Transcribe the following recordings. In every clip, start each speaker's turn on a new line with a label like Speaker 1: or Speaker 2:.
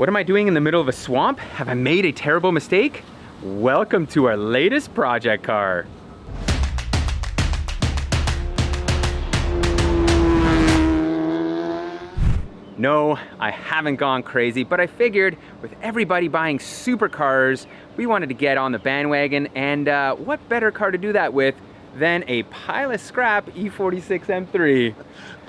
Speaker 1: What am I doing in the middle of a swamp? Have I made a terrible mistake? Welcome to our latest project car. No, I haven't gone crazy, but I figured with everybody buying supercars, we wanted to get on the bandwagon, and what better car to do that with than a pile of scrap E46 M3.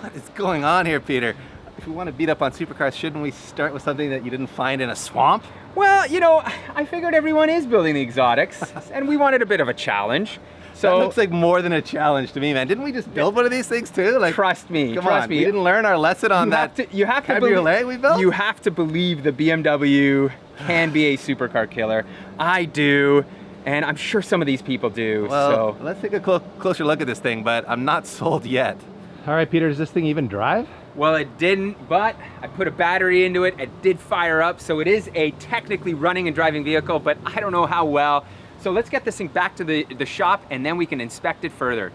Speaker 2: What is going on here, Peter? If we want to beat up on supercars, shouldn't we start with something that you didn't find in a swamp?
Speaker 1: Well, you know, I figured everyone is building the exotics, and we wanted a bit of a challenge. So
Speaker 2: that looks like more than a challenge to me, man. Didn't we just build one of these things too? Like,
Speaker 1: trust me,
Speaker 2: come on, we didn't learn our lesson on that
Speaker 1: you have to
Speaker 2: cabriolet we built?
Speaker 1: You have to believe the BMW can be a supercar killer. I do, and I'm sure some of these people do.
Speaker 2: Well,
Speaker 1: so
Speaker 2: let's take a closer look at this thing, but I'm not sold yet.
Speaker 3: All right, Peter, does this thing even drive?
Speaker 1: Well, it didn't, but I put a battery into it. It did fire up, so it is a technically running and driving vehicle, but I don't know how well. So let's get this thing back to the shop, and then we can inspect it further.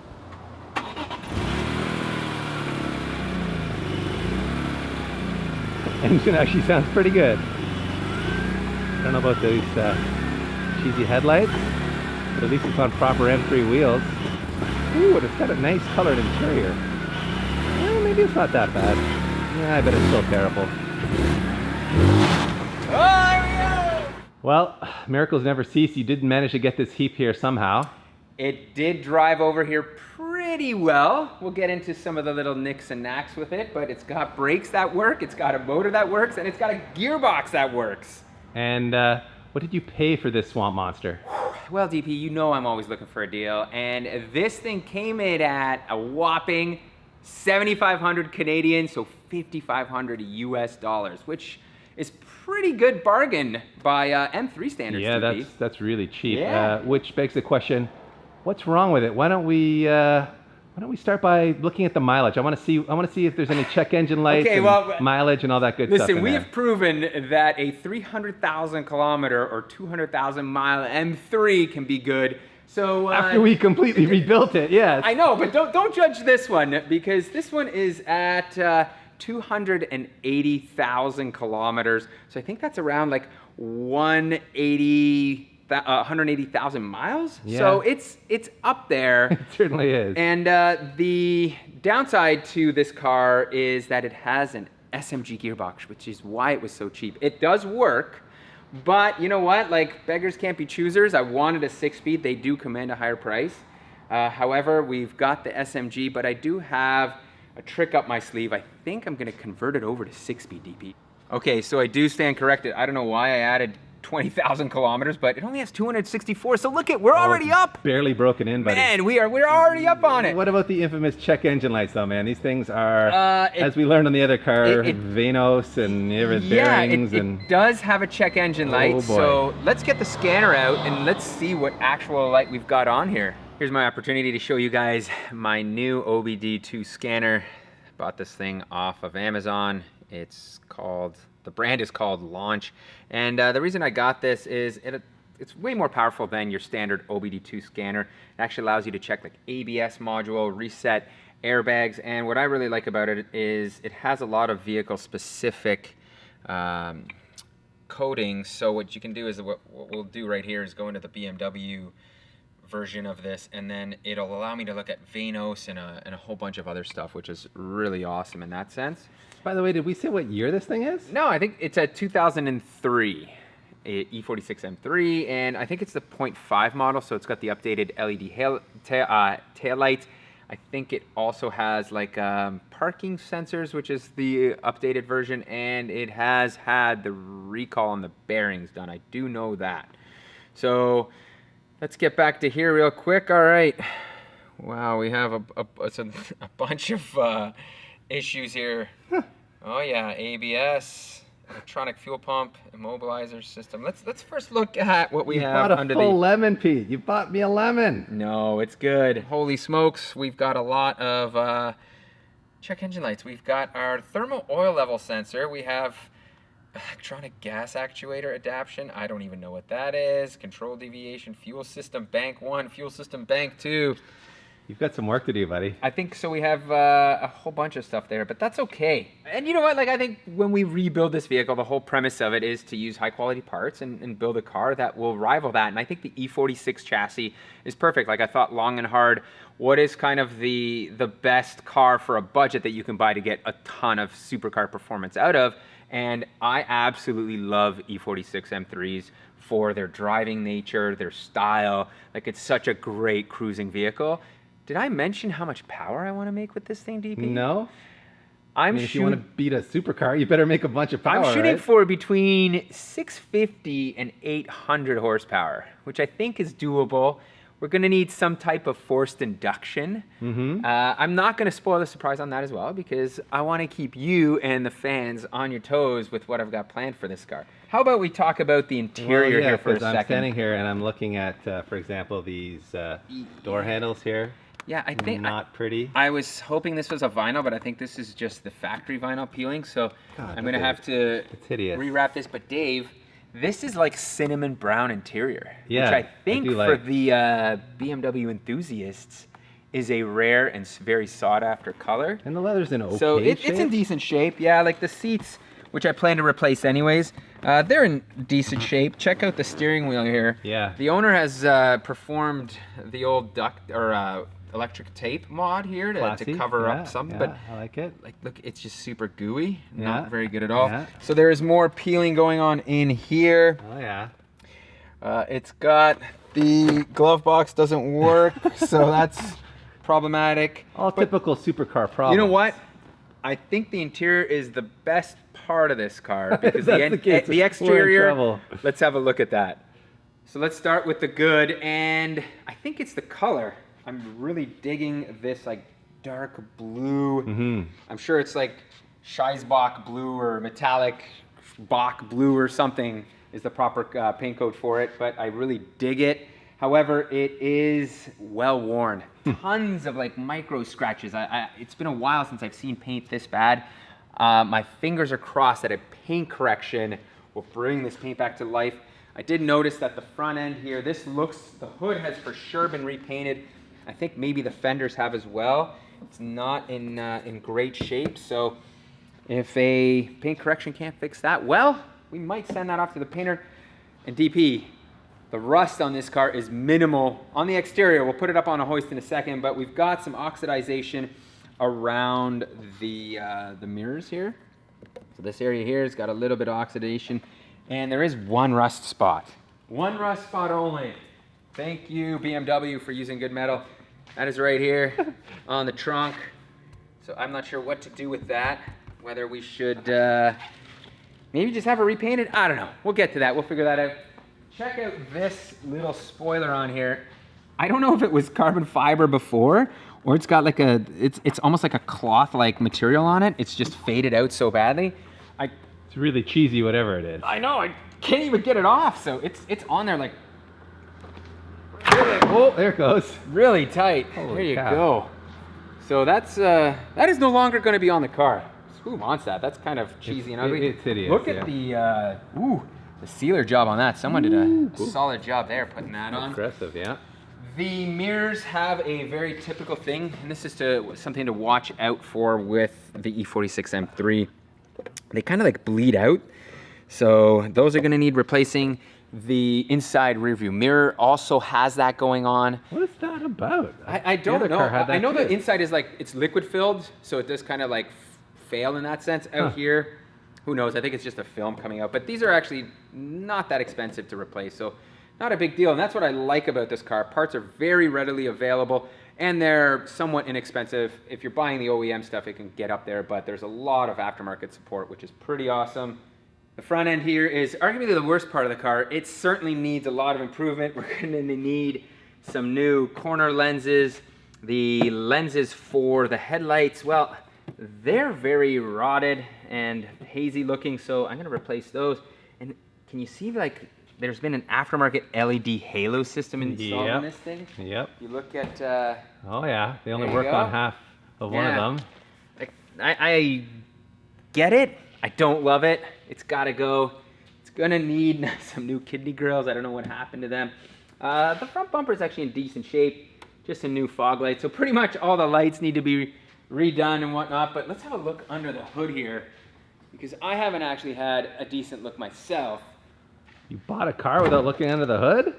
Speaker 3: Engine actually sounds pretty good. I don't know about those cheesy headlights, but at least it's on proper M3 wheels. Ooh, and it's got a nice colored interior. Well, maybe it's not that bad. Yeah, I bet it's still terrible.
Speaker 1: Oh, there we go!
Speaker 3: Well, miracles never cease. You did manage to get this heap here somehow.
Speaker 1: It did drive over here pretty well. We'll get into some of the little nicks and knacks with it, but it's got brakes that work, it's got a motor that works, and it's got a gearbox that works.
Speaker 3: And what did you pay for this swamp monster?
Speaker 1: Well, DP, you know I'm always looking for a deal, and this thing came in at a whopping 7,500 Canadian, so 5,500 US dollars, which is pretty good bargain by M3 standards.
Speaker 3: Yeah,
Speaker 1: DP.
Speaker 3: that's really cheap.
Speaker 1: Yeah.
Speaker 3: Which begs the question, what's wrong with it? Why don't we start by looking at the mileage? I want to see if there's any check engine lights, mileage, and all that good stuff.
Speaker 1: Listen, we have proven that a 300,000 kilometer or 200,000 mile M3 can be good. So
Speaker 3: after we completely rebuilt it, yes.
Speaker 1: I know, but don't judge this one, because this one is at 280,000 kilometers. So I think that's around like 180,000 miles.
Speaker 3: Yeah.
Speaker 1: So it's up there.
Speaker 3: It certainly is.
Speaker 1: And the downside to this car is that it has an SMG gearbox, which is why it was so cheap. It does work, but you know what? Like, beggars can't be choosers. I wanted a 6-speed. They do command a higher price. However, we've got the SMG, but I do have a trick up my sleeve. I think I'm gonna convert it over to 6-speed, DP. Okay, so I do stand corrected. I don't know why I added 20,000 kilometers, but it only has 264. So look we're already up.
Speaker 3: Barely broken in, buddy.
Speaker 1: Man, we're already up on it.
Speaker 3: What about the infamous check engine lights, though, man? These things are, as we learned on the other car, Vanos and bearings.
Speaker 1: It does have a check engine light.
Speaker 3: Oh, boy.
Speaker 1: So let's get the scanner out and let's see what actual light we've got on here. Here's my opportunity to show you guys my new OBD2 scanner. Bought this thing off of Amazon. The brand is called Launch, and the reason I got this is it's way more powerful than your standard OBD2 scanner. It actually allows you to check like ABS module, reset airbags, and what I really like about it is it has a lot of vehicle specific coding. So what you can do is what we'll do right here is go into the BMW version of this, and then it'll allow me to look at Vanos and a whole bunch of other stuff, which is really awesome in that sense.
Speaker 3: By the way, did we say what year this thing is?
Speaker 1: No, I think it's a 2003 E46 M3, and I think it's the 0.5 model, so it's got the updated LED tail light. I think it also has like parking sensors, which is the updated version, and it has had the recall on the bearings done. I do know that. So let's get back to here real quick. All right. Wow, we have a bunch of issues here. Oh yeah, ABS, electronic fuel pump, immobilizer system. Let's first look at what we have under the...
Speaker 3: You bought a full lemon, Pete. You bought me a lemon.
Speaker 1: No, it's good. Holy smokes, we've got a lot of check engine lights. We've got our thermal oil level sensor. We have electronic gas actuator adaptation. I don't even know what that is. Control deviation, fuel system bank 1, fuel system bank 2.
Speaker 3: You've got some work to do, buddy.
Speaker 1: I think so. We have a whole bunch of stuff there, but that's okay. And you know what? Like, I think when we rebuild this vehicle, the whole premise of it is to use high quality parts and build a car that will rival that. And I think the E46 chassis is perfect. Like, I thought long and hard, what is kind of the best car for a budget that you can buy to get a ton of supercar performance out of? And I absolutely love E46 M3s for their driving nature, their style. Like, it's such a great cruising vehicle. Did I mention how much power I want to make with this thing, DP?
Speaker 3: No. If you want to beat a supercar, you better make a bunch of power.
Speaker 1: I'm shooting
Speaker 3: right?
Speaker 1: for between 650 and 800 horsepower, which I think is doable. We're going to need some type of forced induction. I'm not going to spoil the surprise on that as well, because I want to keep you and the fans on your toes with what I've got planned for this car. How about we talk about the interior here for a second?
Speaker 3: I'm standing here and I'm looking at, for example, these door handles here.
Speaker 1: Yeah, I think
Speaker 3: not pretty.
Speaker 1: I was hoping this was a vinyl, but I think this is just the factory vinyl peeling. So
Speaker 3: God,
Speaker 1: I'm gonna have to rewrap this. But Dave, this is like cinnamon brown interior,
Speaker 3: yeah,
Speaker 1: which I think for
Speaker 3: like.
Speaker 1: the BMW enthusiasts is a rare and very sought after color.
Speaker 3: And the leather's in okay
Speaker 1: so
Speaker 3: shape.
Speaker 1: It's in decent shape. Yeah, like the seats, which I plan to replace anyways, they're in decent shape. Check out the steering wheel here.
Speaker 3: Yeah.
Speaker 1: The owner has performed the old duct or electric tape mod here to cover up something, but
Speaker 3: I like it.
Speaker 1: Like, look, it's just super gooey,
Speaker 3: Yeah.
Speaker 1: not very good at all.
Speaker 3: Yeah.
Speaker 1: So there is more peeling going on in here.
Speaker 3: Oh yeah.
Speaker 1: It's got the glove box doesn't work, so that's problematic.
Speaker 3: All typical supercar problems.
Speaker 1: You know what? I think the interior is the best part of this car because the exterior. Let's have a look at that. So let's start with the good, and I think it's the color. I'm really digging this like dark blue. I'm sure it's like Scheisbach blue or metallic Bach blue or something is the proper paint code for it, but I really dig it. However, it is well worn. Tons of like micro scratches. It's been a while since I've seen paint this bad. My fingers are crossed that a paint correction will bring this paint back to life. I did notice that the front end here, the hood has for sure been repainted. I think maybe the fenders have as well. It's not in great shape, so if a paint correction can't fix that, well, we might send that off to the painter. And DP, the rust on this car is minimal. On the exterior, we'll put it up on a hoist in a second, but we've got some oxidization around the mirrors here. So this area here has got a little bit of oxidation, and there is one rust spot. One rust spot only. Thank you, BMW, for using good metal. That is right here on the trunk. So I'm not sure what to do with that. Whether we should maybe just have it repainted. I don't know. We'll get to that. We'll figure that out. Check out this little spoiler on here. I don't know if it was carbon fiber before, or it's got like it's almost like a cloth-like material on it. It's just faded out so badly.
Speaker 3: It's really cheesy, whatever it is.
Speaker 1: I know. I can't even get it off. So it's on there like.
Speaker 3: Oh, there it goes.
Speaker 1: Really tight.
Speaker 3: Holy
Speaker 1: there you
Speaker 3: cow.
Speaker 1: go. So that is no longer going to be on the car. Who wants that? That's kind of cheesy and ugly.
Speaker 3: It's hideous.
Speaker 1: Look at the sealer job on that. Someone did a solid job there putting that on.
Speaker 3: Impressive, yeah.
Speaker 1: The mirrors have a very typical thing, and this is something to watch out for with the E46 M3. They kind of like bleed out, so those are going to need replacing. The inside rearview mirror also has that going on.
Speaker 3: What is that about?
Speaker 1: I don't know. I know the inside is like, it's liquid filled, so it does kind of like fail in that sense. Out here, who knows? I think it's just a film coming out. But these are actually not that expensive to replace, so not a big deal. And that's what I like about this car. Parts are very readily available, and they're somewhat inexpensive. If you're buying the OEM stuff, it can get up there, but there's a lot of aftermarket support, which is pretty awesome. The front end here is arguably the worst part of the car. It certainly needs a lot of improvement. We're going to need some new corner lenses. The lenses for the headlights, well, they're very rotted and hazy looking, so I'm going to replace those. And can you see, like, there's been an aftermarket LED halo system installed in this thing?
Speaker 3: Yep.
Speaker 1: You look at...
Speaker 3: oh, yeah. They only work on half of one of them.
Speaker 1: Like, I get it. I don't love it. It's got to go. It's going to need some new kidney grills. I don't know what happened to them. The front bumper is actually in decent shape. just a new fog light. So pretty much all the lights need to be redone and whatnot, but let's have a look under the hood here, because I haven't actually had a decent look myself.
Speaker 3: You bought a car without looking under the hood?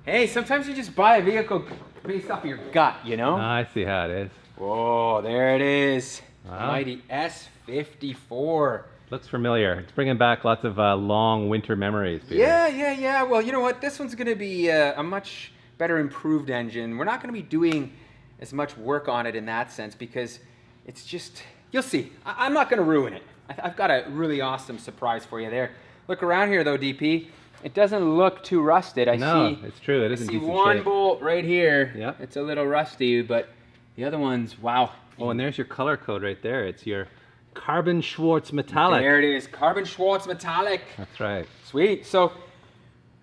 Speaker 1: Hey, sometimes you just buy a vehicle based off of your gut, you know?
Speaker 3: I see how it is.
Speaker 1: Whoa, there it is.
Speaker 3: Wow.
Speaker 1: Mighty S54.
Speaker 3: Looks familiar. It's bringing back lots of long winter memories, Peter.
Speaker 1: Yeah. Well, you know what? This one's going to be a much better improved engine. We're not going to be doing as much work on it in that sense because it's just, you'll see. I'm not going to ruin it. I've got a really awesome surprise for you there. Look around here though, DP. It doesn't look too rusted.
Speaker 3: No, it's true. It is in
Speaker 1: I see
Speaker 3: decent
Speaker 1: one
Speaker 3: shape.
Speaker 1: bolt right here.
Speaker 3: Yep.
Speaker 1: It's a little rusty, but the other one's, wow.
Speaker 3: Oh, and there's your color code right there. It's your carbon Schwartz metallic.
Speaker 1: There it is, carbon Schwartz metallic.
Speaker 3: That's right.
Speaker 1: Sweet. So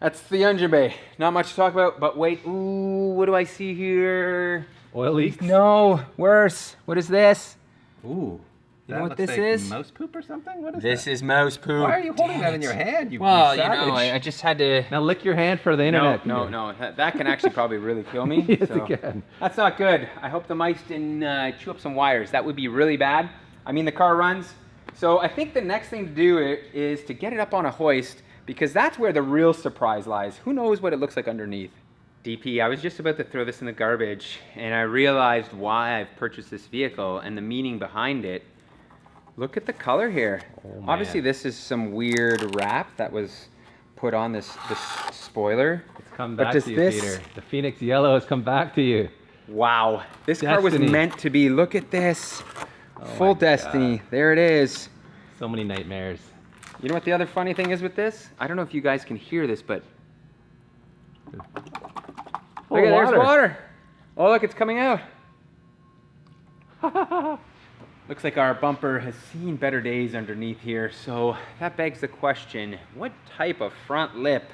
Speaker 1: that's the engine bay. Not much to talk about, but wait. Ooh, what do I see here?
Speaker 3: Oil leaks?
Speaker 1: No, worse. What is this?
Speaker 3: Ooh.
Speaker 1: You know what
Speaker 3: looks
Speaker 1: this
Speaker 3: like
Speaker 1: is?
Speaker 3: Mouse poop or something? What is
Speaker 1: This
Speaker 3: that?
Speaker 1: is mouse poop.
Speaker 3: Why are you holding
Speaker 1: Damn
Speaker 3: that in
Speaker 1: it.
Speaker 3: your hand? You
Speaker 1: Well, you
Speaker 3: savage.
Speaker 1: know, I just had to.
Speaker 3: Now lick your hand for the internet.
Speaker 1: No. That can actually probably really kill me.
Speaker 3: Yes,
Speaker 1: so
Speaker 3: it can.
Speaker 1: That's not good. I hope the mice didn't chew up some wires. That would be really bad. I mean, the car runs. So I think the next thing to do is to get it up on a hoist, because that's where the real surprise lies. Who knows what it looks like underneath? DP, I was just about to throw this in the garbage, and I realized why I've purchased this vehicle and the meaning behind it. Look at the color here.
Speaker 3: Oh, man.
Speaker 1: Obviously, this is some weird wrap that was put on this spoiler.
Speaker 3: It's come
Speaker 1: But
Speaker 3: back
Speaker 1: does
Speaker 3: to you,
Speaker 1: this-
Speaker 3: Peter. The Phoenix Yellow has come back to you.
Speaker 1: Wow, this car was
Speaker 3: Destiny.
Speaker 1: meant to be. Look at this.
Speaker 3: Oh
Speaker 1: Full
Speaker 3: my
Speaker 1: destiny.
Speaker 3: God.
Speaker 1: There it is.
Speaker 3: So many nightmares.
Speaker 1: You know what the other funny thing is with this? I don't know if you guys can hear this, but
Speaker 3: Oh,
Speaker 1: look at there's water. Oh, look, it's coming out. Looks like our bumper has seen better days underneath here. So that begs the question, what type of front lip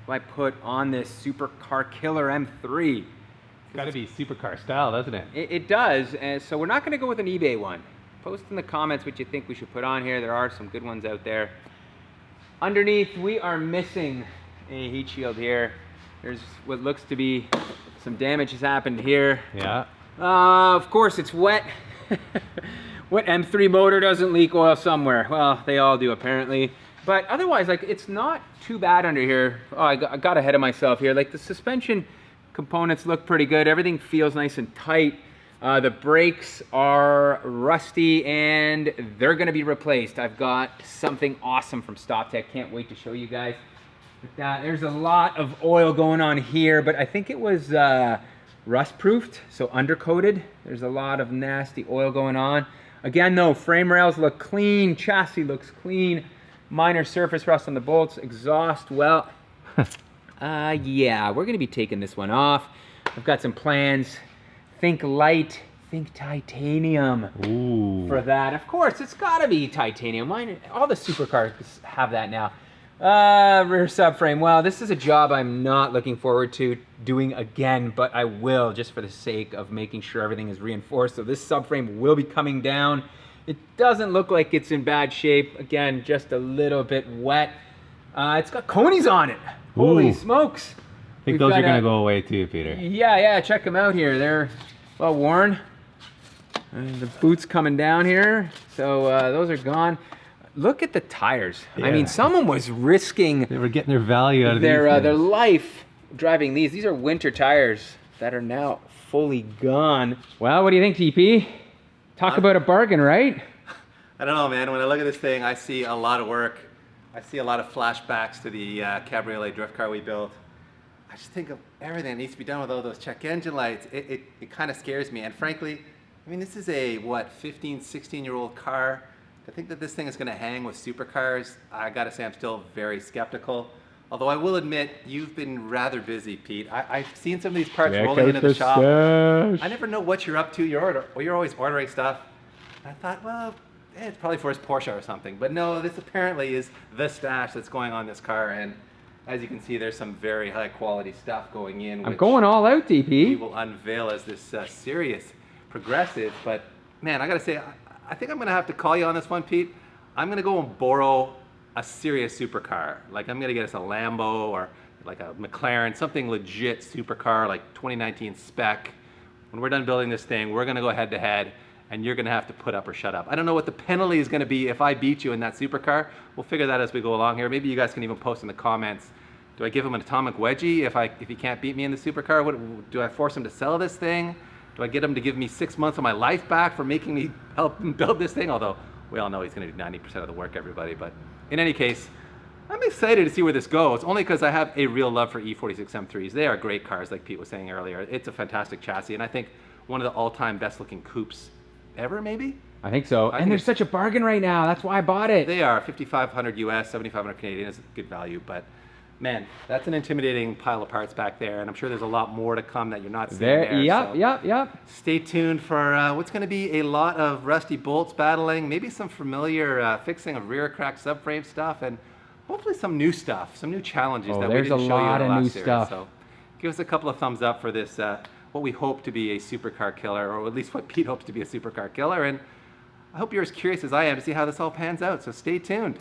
Speaker 1: do I put on this SuperCar Killer M3?
Speaker 3: It's got to be supercar style, doesn't it?
Speaker 1: It does, and so we're not going to go with an eBay one. Post in the comments what you think we should put on here. There are some good ones out there. Underneath, we are missing a heat shield here. There's what looks to be some damage has happened here.
Speaker 3: Yeah.
Speaker 1: Of course, it's wet. What M3 motor doesn't leak oil somewhere? Well, they all do apparently. But otherwise, like, it's not too bad under here. Oh, I got ahead of myself here. Like, the suspension components look pretty good. Everything feels nice and tight. The brakes are rusty and they're gonna be replaced. I've got something awesome from StopTech. Can't wait to show you guys. But, there's a lot of oil going on here, but I think it was rust proofed, so undercoated. There's a lot of nasty oil going on. Again though, frame rails look clean, chassis looks clean, minor surface rust on the bolts, exhaust, well, yeah, we're gonna be taking this one off. I've got some plans. Think light, think titanium.
Speaker 3: Ooh.
Speaker 1: For that. Of course, it's gotta be titanium. All the supercars have that now. Rear subframe. Well, this is a job I'm not looking forward to doing again, but I will, just for the sake of making sure everything is reinforced. So this subframe will be coming down. It doesn't look like it's in bad shape. Again, just a little bit wet. It's got conies on it. Holy
Speaker 3: Ooh.
Speaker 1: smokes.
Speaker 3: I think those are going to go away too, Peter.
Speaker 1: Yeah, check them out here. They're well worn. And the boot's coming down here. So those are gone. Look at the tires. I
Speaker 3: Yeah.
Speaker 1: mean, someone was risking
Speaker 3: They were getting their value out of
Speaker 1: their
Speaker 3: these things.
Speaker 1: life driving these. These are winter tires that are now fully gone. Well, what do you think, TP? Talk about a bargain, right?
Speaker 2: I don't know, man. When I look at this thing, I see a lot of work. I see a lot of flashbacks to the cabriolet drift car we built. I just think of everything that needs to be done with all those check engine lights. It kind of scares me. And frankly, I mean, this is a, what, 15, 16-year-old car. I think that this thing is going to hang with supercars. I got to say, I'm still very skeptical. Although I will admit, you've been rather busy, Pete. I've seen some of these parts rolling into the shop. I never know what you're up to. You're always ordering stuff. And I thought, well, it's probably for his Porsche or something. But no, this apparently is the stash that's going on this car. And as you can see, there's some very high quality stuff going in.
Speaker 1: I'm
Speaker 2: which
Speaker 1: going all out,
Speaker 2: we
Speaker 1: TP.
Speaker 2: will unveil as this serious progressive. But man, I got to say, I think I'm going to have to call you on this one, Pete. I'm going to go and borrow a serious supercar. Like, I'm going to get us a Lambo or like a McLaren, something legit supercar, like 2019 spec. When we're done building this thing, we're gonna go head to head, and you're gonna have to put up or shut up. I don't know what the penalty is gonna be if I beat you in that supercar. We'll figure that as we go along here. Maybe you guys can even post in the comments. Do I give him an atomic wedgie if he can't beat me in the supercar? Do I force him to sell this thing? Do I get him to give me 6 months of my life back for making me help him build this thing? Although we all know he's gonna do 90% of the work, everybody. But in any case, I'm excited to see where this goes, only because I have a real love for E46 M3s. They are great cars, like Pete was saying earlier. It's a fantastic chassis, and I think one of the all-time best-looking coupes ever, maybe?
Speaker 1: I think so. And they're such a bargain right now. That's why I bought it.
Speaker 2: They are. 5,500 US, 7,500 Canadian is good value, but man, that's an intimidating pile of parts back there, and I'm sure there's a lot more to come that you're not seeing there.
Speaker 1: Yep.
Speaker 2: Stay tuned for what's going to be a lot of rusty bolts battling, maybe some familiar fixing of rear crack subframe stuff, and hopefully some new stuff, some new challenges that we didn't show you in the last series. So give us a couple of thumbs up for this, what we hope to be a supercar killer, or at least what Pete hopes to be a supercar killer. And I hope you're as curious as I am to see how this all pans out. So stay tuned.